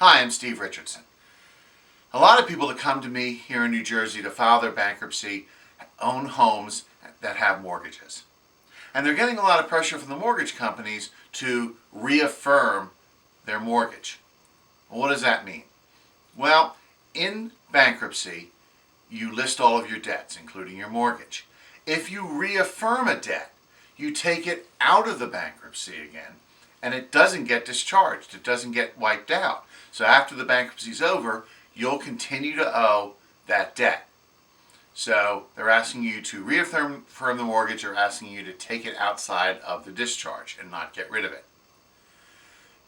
Hi, I'm Steve Richardson. A lot of people that come to me here in New Jersey to file their bankruptcy own homes that have mortgages. And they're getting a lot of pressure from the mortgage companies to reaffirm their mortgage. Well, what does that mean? Well, in bankruptcy, you list all of your debts, including your mortgage. If you reaffirm a debt, you take it out of the bankruptcy again, and it doesn't get discharged. It doesn't get wiped out. So after the bankruptcy is over, you'll continue to owe that debt. So they're asking you to reaffirm the mortgage, or asking you to take it outside of the discharge and not get rid of it.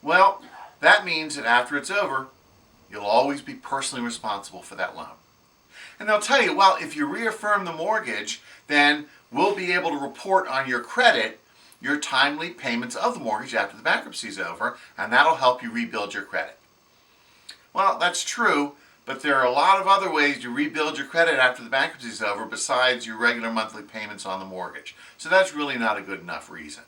Well, that means that after it's over, you'll always be personally responsible for that loan. And they'll tell you, well, if you reaffirm the mortgage, then we'll be able to report on your credit your timely payments of the mortgage after the bankruptcy is over, and that'll help you rebuild your credit. Well, that's true, but there are a lot of other ways to rebuild your credit after the bankruptcy is over besides your regular monthly payments on the mortgage. So that's really not a good enough reason.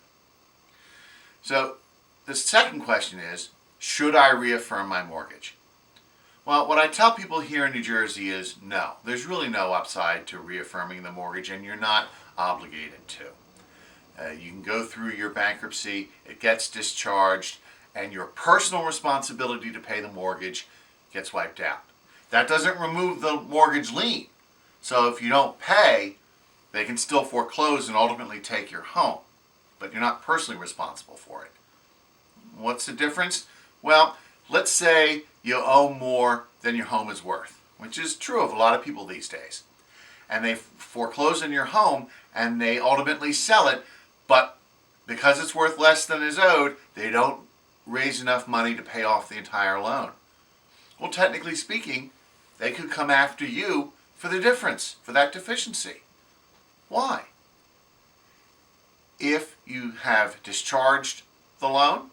So the second question is, should I reaffirm my mortgage? Well, what I tell people here in New Jersey is no. There's really no upside to reaffirming the mortgage, and you're not obligated to. You can go through your bankruptcy, it gets discharged, and your personal responsibility to pay the mortgage gets wiped out. That doesn't remove the mortgage lien. So if you don't pay, they can still foreclose and ultimately take your home, but you're not personally responsible for it. What's the difference? Well, let's say you owe more than your home is worth, which is true of a lot of people these days. And they foreclose on your home and they ultimately sell it, but because it's worth less than is owed, they don't raise enough money to pay off the entire loan. Well, technically speaking, they could come after you for the difference, for that deficiency. Why? If you have discharged the loan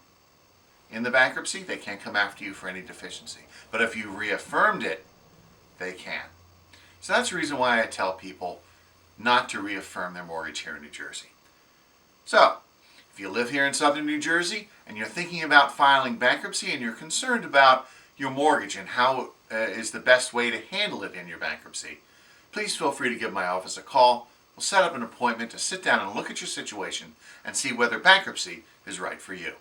in the bankruptcy, they can't come after you for any deficiency. But if you reaffirmed it, they can. So that's the reason why I tell people not to reaffirm their mortgage here in New Jersey. So, if you live here in southern New Jersey and you're thinking about filing bankruptcy and you're concerned about your mortgage and how is the best way to handle it in your bankruptcy, please feel free to give my office a call. We'll set up an appointment to sit down and look at your situation and see whether bankruptcy is right for you.